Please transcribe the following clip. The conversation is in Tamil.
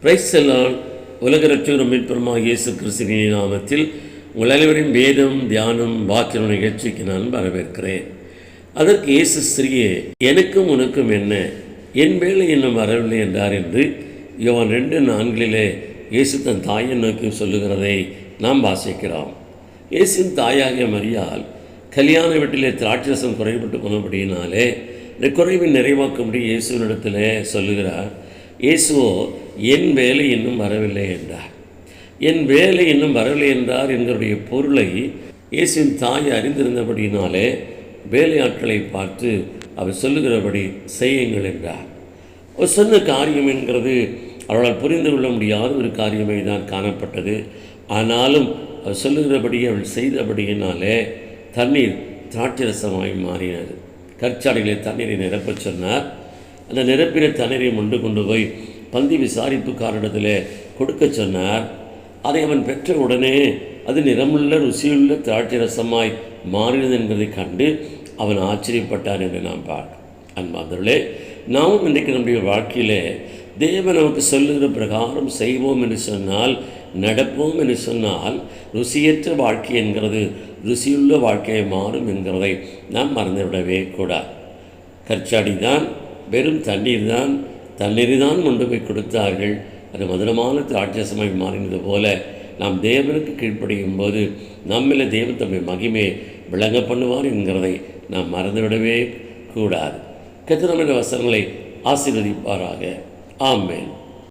பிரைஸ் எல்லாம் உலக இரட்சகரும் மீட்பருமாகிய இயேசு கிறிஸ்துவின் நாமத்தில் உங்கள் அனைவரின் வேதம் தியானம் வாக்கியம் நிகழ்ச்சிக்கு நான் வரவேற்கிறேன். அதற்கு இயேசு ஸ்திரியே, எனக்கும் உனக்கும் என்ன, என் வேலை இன்னும் வரவில்லை என்றார் என்று யோவான் 2:4 இயேசு தன் தாயை நோக்கி சொல்லுகிறதை நாம் வாசிக்கிறோம். இயேசுவின் தாயாகிய மரியாள் கல்யாண வீட்டிலே திராட்சரசம் குறைபட்டு போனபடியினாலே இந்த குறைவை நிறைவாக்கும்படி இயேசுவினிடத்தில் சொல்லுகிறார். இயேசுவோ என் வேலை இன்னும் வரவில்லை என்றார். என் வேலை இன்னும் வரவில்லை என்றார் என்களுடைய பொருளை இயேசுவின் தாய் அறிந்திருந்தபடியினாலே வேலையாட்களை பார்த்து அவர் சொல்லுகிறபடி செய்யுங்கள் என்றார். அவர் சொன்ன காரியம் என்கிறது அவளால் புரிந்து கொள்ள முடியாத ஒரு காரியமே தான் காணப்பட்டது. ஆனாலும் அவர் சொல்லுகிறபடி அவள் செய்தபடியினாலே தண்ணீர் திராட்சரசமாய் மாறினது. கற்சாடிகளை தண்ணீரை நிரப்பச் சொன்னார். அந்த நிரப்பின தண்ணீரை கொண்டு போய் பந்தி விசாரிப்புக்காரிடத்தில் கொடுக்க சொன்னார். அதை அவன் பெற்ற உடனே அது நிறமுள்ள ருசியுள்ள திராட்சரசமாய் மாறினது என்பதை கண்டு அவன் ஆச்சரியப்பட்டான் என்று நாம் பார்க்கிறோம். அன்பார்ந்தவர்களே, நாமும் இன்றைக்கு நம்முடைய வாழ்க்கையிலே தேவன் நமக்கு சொல்லுகிற பிரகாரம் செய்வோம் என்று சொன்னால், நடப்போம் என்று சொன்னால், ருசியற்ற வாழ்க்கை என்கிறது ருசியுள்ள வாழ்க்கையை மாறும் என்கிறதை நாம் மறந்துவிடவே கூடாது. கற்சாடி தான், வெறும் தண்ணீர் தான் கொண்டு போய் கொடுத்தார்கள். அது மதுரமான திராட்சரசமாய் மாறினது போல நாம் தேவனுக்கு கீழ்ப்படியும் போது நம்மில் தேவன் தம்மை மகிமையை விளங்க பண்ணுவார் என்கிறதை நாம் மறந்துவிடவே கூடாது. கர்த்தர் நம்முடைய வசனங்களை ஆசீர்வதிப்பாராக. ஆமென்.